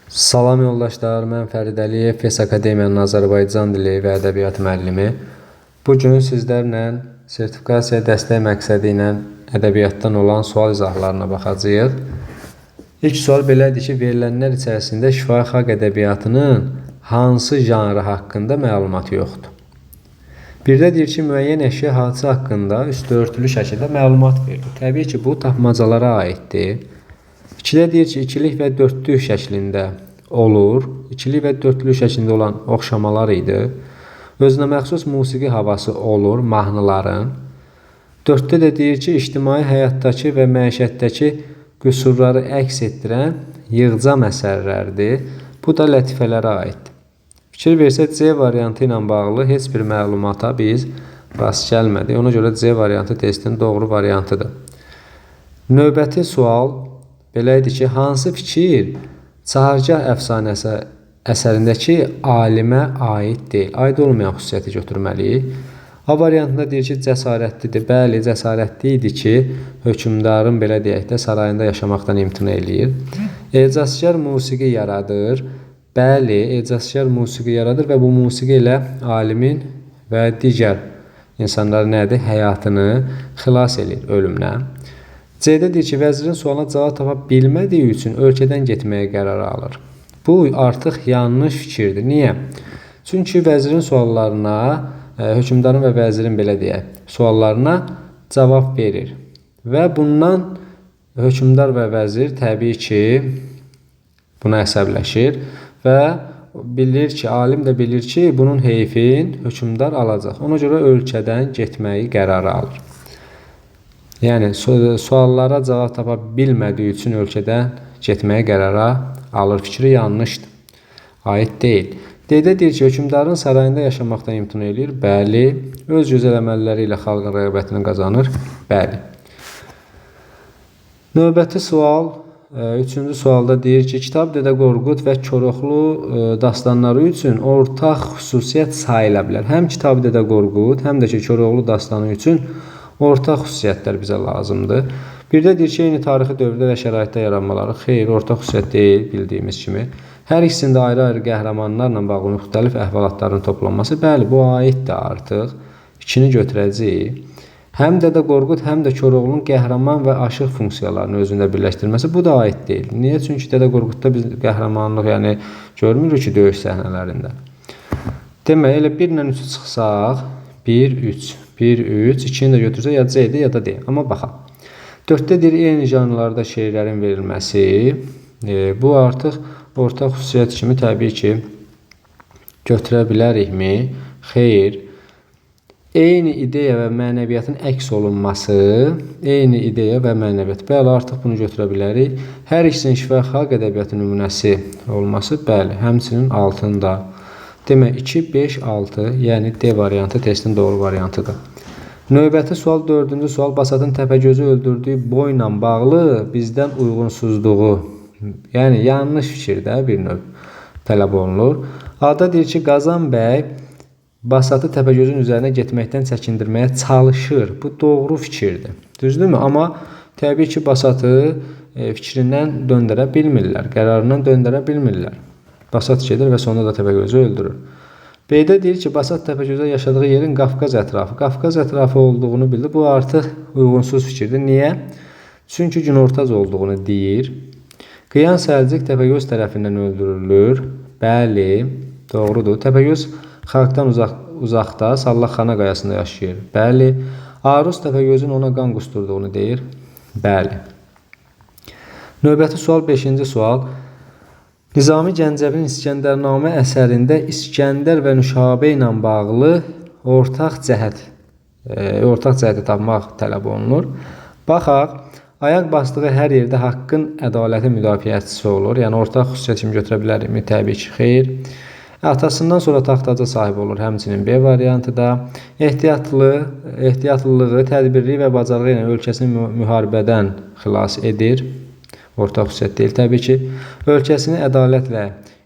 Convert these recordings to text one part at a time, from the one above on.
Salam yoldaşlar, mən Fərid Əliyev, FES Akademiyanın Azərbaycan dili və ədəbiyyat müəllimi. Bugün sizlərlə sertifikasiya dəstək məqsədi ilə ədəbiyyatdan olan sual izahlarına baxacağıq. İlk sual belədir ki, verilənlər içərisində şifahi xalq ədəbiyyatının hansı janrı haqqında məlumat yoxdur? Bir də deyir ki, müəyyən əşya hadisə haqqında üstü örtülü şəkildə məlumat verilir. Təbii ki, bu tapmacalara aiddir. İkidə deyir ki, ikilik və dörtlük şəklində olur. İkilik və dörtlük şəklində olan oxşamalar idi. Özünə məxsus musiqi havası olur mahnıların. Dörddə də deyir ki, ictimai həyatdakı və məişətdəki qüsurları əks etdirən yığcam əsərlərdir. Bu da lətifələrə aiddir. Fikir versək, C variantı ilə bağlı heç bir məlumata biz rast gəlmədik. Ona görə C variantı testin doğru variantıdır. Növbəti sual belə idi ki, hansı fikir Çahargah əfsanəsi əsərindəki alimə aid deyil? Aid olmayan xüsusiyyəti götürməliyik. A variantında deyir ki, cəsarətlidir. Bəli, cəsarətli idi ki, hökmdarın belə deyək də sarayında yaşamaqdan imtina eləyir. Ecazkar musiqi yaradır. Bəli, ecazkar musiqi yaradır və bu musiqi ilə alimin və digər insanların nədir? Həyatını xilas edir ölümdən. C-də deyir ki, vəzirin sualına cavab tapa bilmədiyi üçün ölkədən getməyə qərar alır. Bu artıq yanlış fikirdir. Niyə? Çünki vəzirin suallarına, hökmdarın və vəzirin belə deyək, suallarına cavab verir. Və bundan hökmdar və vəzir təbii ki, buna əsəbləşir və bilir ki, alim də bilir ki, bunun heyfin hökmdar alacaq. Ona görə ölkədən getməyi qərara alır. Yəni, suallara cavab tapa bilmədiyi üçün ölkədən getməyə qərara alır. Fikri yanlışdır. Aid deyil. D-də deyir ki, hökmdarın sarayında yaşamaqdan imtina edir. Bəli. Öz gözəl əməlləri ilə xalqın rəğbətini qazanır. Bəli. Növbəti sual, üçüncü sualda deyir ki, Kitab Dədə Qorqud və Koroğlu dastanları üçün ortaq xüsusiyyət sayıla bilər. Həm Kitab Dədə Qorqud, həm də ki, Koroğlu dastanı üçün ortaq xüsusiyyətlər bizə lazımdır. Bir də deyir ki, eyni tarixi dövrdə və şəraitdə yaranmaları xeyr, ortaq xüsusiyyət deyil, bildiyimiz kimi. Hər ikisində ayrı-ayrı qəhrəmanlarla bağlı müxtəlif əhvalatların toplanması, bəli, bu aiddir artıq. İkini götürəcəyik. Həm Dədə Qorqud, həm də Koroğlunun qəhrəman və aşıq funksiyalarını özündə birləşdirməsi, bu da aid deyil. Niyə? Çünki Dədə Qorqudda biz qəhrəmanlıq, yəni görmürük ki, döyüş səhnələrində. Demək, elə 1 ilə 3 çıxsaq, 1, 3. 1, 3, 2-ni də götürsək, ya C-dir, ya da D. Amma baxaq. 4-də deyir, eyni janrlarda şeirlərin verilməsi. Bu artıq ortaq xüsusiyyət kimi təbii ki, götürə bilərikmi? Xeyr. Eyni ideya və mənəviyyatın əks olunması, eyni ideya və mənəviyyat. Bəli, artıq bunu götürə bilərik. Hər ikisinin şifahi xalq ədəbiyyatı nümunəsi olması, bəli, həmçinin altında. Demək, 2, 5, 6, yəni D variantı testin doğru variantıdır. Növbəti sual, 4-cü sual, Basatın Təpəgözü öldürdüyü boyla bağlı bizdən uyğunsuzluğu, yəni yanlış fikirdə bir növ tələb olunur. A-da deyir ki, Qazan bəy Basatı Təpəgözün üzərinə getməkdən çəkindirməyə çalışır. Bu doğru fikirdir. Düzdürmü? Amma təbii ki, Basatı fikrindən döndərə bilmirlər, qərarından döndərə bilmirlər. Basat gedir və sonunda da Təpəgözü öldürür. B-də deyir ki, Basat Təpəgözə yaşadığı yerin Qafqaz ətrafı olduğunu bildi. Bu artıq uyğunsuz fikirdir. Niyə? Çünki günortaz olduğunu deyir. Qıyan Səlciq Təpəgöz tərəfindən öldürülür. Bəli, doğrudur. Təpəgöz xalqdan uzaqda, Sallaxana qayasında yaşayır. Bəli. Aruz Təpəgözün ona qan qusturduğunu deyir. Bəli. Növbəti sual, 5-ci sual. Nizami Gəncəvinin İskəndərnamə əsərində İskəndər və Nüşabə ilə bağlı ortaq cəhəti tapmaq tələb olunur. Baxaq, ayaq basdığı hər yerdə haqqın ədaləti müdafiəçisi olur. Yəni, ortaq xüsusiyyət kimi götürə bilərikmi? Təbii ki, xeyr. Atasından sonra taxtaca sahib olur, həmçinin B variantı da. Ehtiyatlılığı, tədbirli və bacarığı ilə ölkəsini müharibədən xilas edir. Ortaq xüsusiyyət deyil, təbii ki, ölkəsini ədalətlə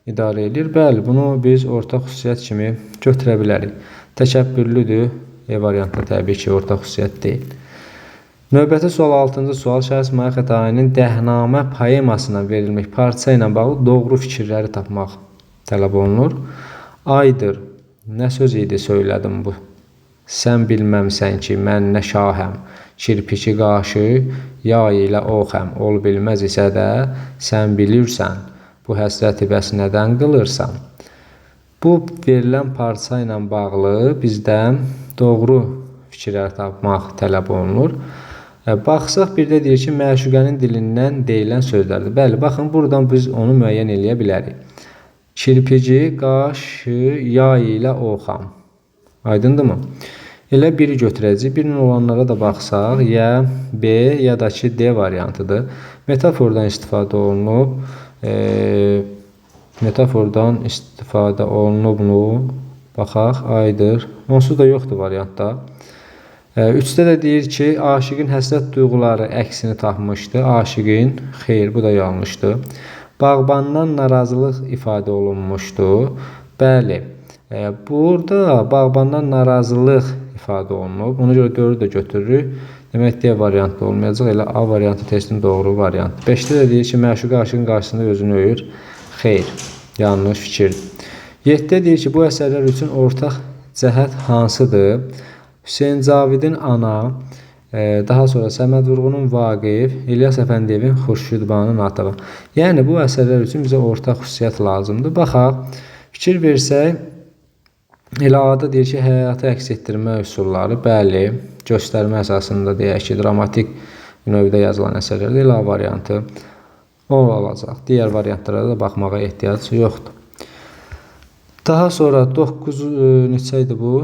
idarə edir. Bəli, bunu biz ortaq xüsusiyyət kimi götürə bilərik. Təkəbbürlüdür, E variantında təbii ki, ortaq xüsusiyyət deyil. Növbəti sual 6-cı sual. Şah İsmayıl Xətainin Dəhnamə poemasına verilmiş parça ilə bağlı doğru fikirləri tapmaq tələb olunur. Aydır, nə söz idi söylədim bu? Sən bilməmsən ki, mən nə şahəm, kirpiçi qaşı, yay ilə oxəm, ol bilməz isə də, sən bilirsən, bu həsrəti bəs nədən qılırsan? Bu verilən parça ilə bağlı bizdən doğru fikirlər tapmaq tələb olunur. Baxsaq, bir də deyir ki, məşuqənin dilindən deyilən sözlərdir. Bəli, baxın, buradan biz onu müəyyən eləyə bilərik. Kirpici, qaşı, yay ilə oxam. Aydındırmı? Elə biri götürəcək. Birinin olanlara da baxsaq, ya B, ya da ki, D variantıdır. Metafordan istifadə olunub. Metafordan istifadə olunub. Baxaq, aydır. Onsuz da yoxdur variantda. Üçdə də deyir ki, aşiqin həsrət duyğuları əksini tapmışdı. Aşiqin, xeyr, bu da yanlışdır. Bağbandan narazılıq ifadə olunmuşdu. Bəli, burada bağbandan narazılıq ifadə olunub. Ona görə 4-ü də götürürük. Demək, D variantda olmayacaq. Elə A variantı testin doğru variantı. 5-də də deyir ki, məşuqə aşiqin qarşısında özünü öyür. Xeyr, yanlış fikirdir. 7-də deyir ki, bu əsərlər üçün ortaq cəhət hansıdır? Hüseyn Cavidin Ana, daha sonra Səməd Vurğunun Vaqif, İlyas Əfəndiyevin Xurşudbanın Atığı. Yəni, bu əsərlər üçün bizə ortaq xüsusiyyət lazımdır. Baxaq, fikir versək, elə A-da deyir ki, həyatı əks etdirmə üsulları, bəli, göstərmə əsasında deyək ki, dramatik növdə yazılan əsərlərdə elə A variantı o olacaq. Digər variantlara da baxmağa ehtiyac yoxdur. Daha sonra 9 neçə idi bu?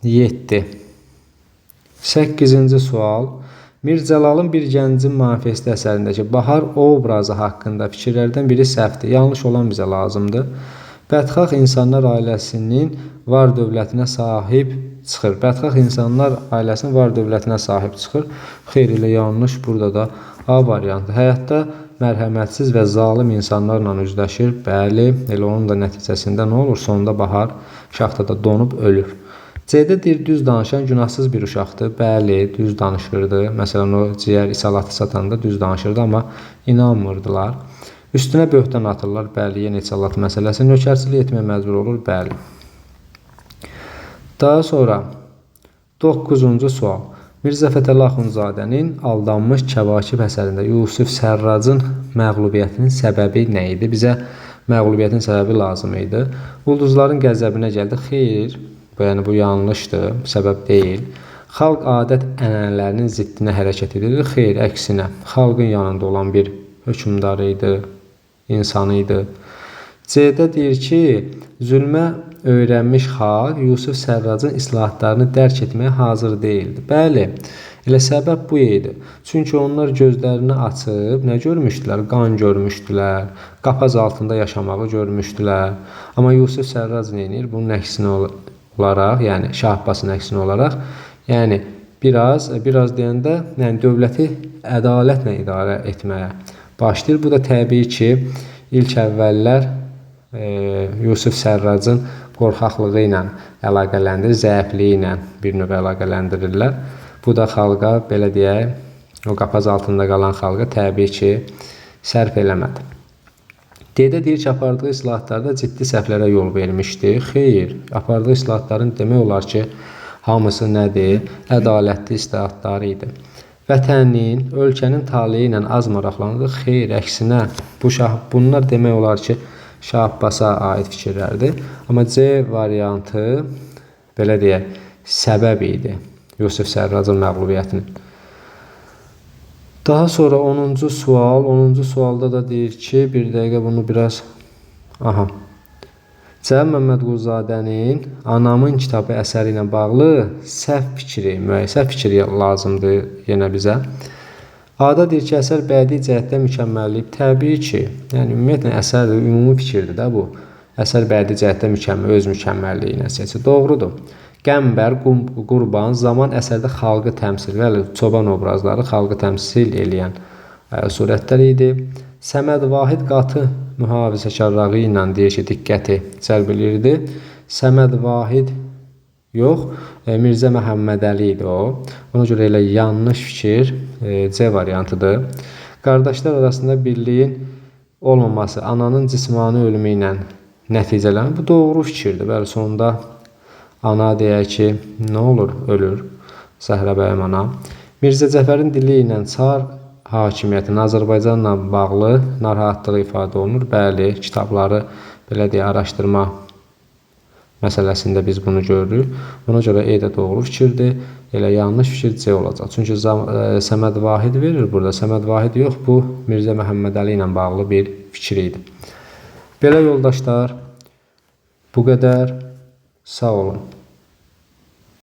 7. 8-ci sual. Mir Cəlalın Bir Gəncin Manifesti əsərindəki bahar obrazı haqqında fikirlərdən biri səhvdir. Yanlış olan bizə lazımdır. Bədxah insanlar ailəsinin var dövlətinə sahib çıxır. Bədxah insanlar ailəsinin var dövlətinə sahib çıxır. Xeyr, elə yanlış. Burada da A variantı. Həyatda mərhəmətsiz və zalim insanlarla üzləşir. Bəli, elə onun da nəticəsində nə olur? Sonunda bahar şaxtada donub ölür. C-də deyir, düz danışan günahsız bir uşaqdır. Bəli, düz danışırdı. Məsələn, o ciyər isalatı satanda düz danışırdı, amma inanmırdılar. Üstünə böhtan atırlar. Bəli, yenə isalat məsələsi. Nökərçilik etməyə məcbur olur. Bəli. Daha sonra 9-cu sual. Mirzə Fətəli Axundzadənin Aldanmış Kəvakib əsərində Yusif Sərracın məğlubiyyətinin səbəbi nə idi? Bizə məğlubiyyətin səbəbi lazım idi. Ulduzların qəzəbinə gəldi. Xeyr. Yəni, bu yanlışdır, səbəb deyil. Xalq adət ənənələrinin ziddinə hərəkət edir. Xeyr, əksinə, xalqın yanında olan bir hökmdarı idi, insanı idi. C-də deyir ki, zülmə öyrənmiş xalq Yusif Sərracın islahatlarını dərk etməyə hazır deyildi. Bəli, elə səbəb bu idi. Çünki onlar gözlərini açıb, nə görmüşdülər? Qan görmüşdülər, qapaz altında yaşamağı görmüşdülər. Amma Yusuf Sərrac nə edir? Bunun əksinə olaraq, yəni Şah Abbasın əksinə olaraq, yəni biraz deyəndə, yəni dövləti ədalətlə idarə etməyə başlayır. Bu da təbii ki, ilk əvvəllər Yusif Sərracın qorxaqlığı ilə əlaqələndirir, zəifliyi ilə bir növ əlaqələndirirlər. Bu da xalqa, belə deyək, o qapaz altında qalan xalqa təbii ki, sərf eləmədi. D-də deyir ki, apardığı islahatlarda ciddi səhvlərə yol vermişdi. Xeyr, apardığı islahatların demək olar ki, hamısı nədir? Ədalətli islahatları idi. Vətənin, ölkənin taleyi ilə az maraqlandı. Xeyr, əksinə, bunlar demək olar ki, Şah Abbasa aid fikirlərdir. Amma C variantı, belə deyək, səbəb idi Yusif Sərracın məğlubiyyətinin. Daha sonra 10-cu sual. 10-cu sualda da deyir ki, bir dəqiqə bunu biraz... Cəlal Məmmədquluzadənin Anamın kitabı əsəri ilə bağlı səhv fikri lazımdır yenə bizə. A-da deyir ki, əsər bədii cəhətdə mükəmməllik. Təbii ki, yəni ümumiyyətlə əsər ümumi fikirdir də bu. Əsər bədii cəhətdə öz mükəmməlliyi ilə seçir. Doğrudur. Qəmbər, Qurban, zaman əsərdə xalqı təmsil və çoban obrazları xalqı təmsil eləyən surətlər idi. Səməd Vahid qatı mühafizəkarlığı ilə deyir ki, diqqəti cəlb edirdi. Səməd Vahid yox, Mirzə Məhəmmədəli idi o. Ona görə elə yanlış fikir C variantıdır. Qardaşlar arasında birliyin olmaması ananın cismani ölümü ilə nəticələnir. Bu doğru fikirdir. Bəli, sonunda ana deyək ki, nə olur? Ölür. Səhrəbəyim ana. Mirzə Cəfərin dili ilə Çar hakimiyyətinin Azərbaycanla bağlı narahatlığı ifadə olunur. Bəli, kitabları belə deyə araşdırma məsələsində biz bunu görürük. Ona görə E də doğru fikirdir. Elə yanlış fikir C olacaq. Çünki Səməd Vahid verir burada. Səməd Vahid yox, bu Mirzə Məhəmmədəli ilə bağlı bir fikir idi. Belə yoldaşlar, bu qədər. Sağ olun.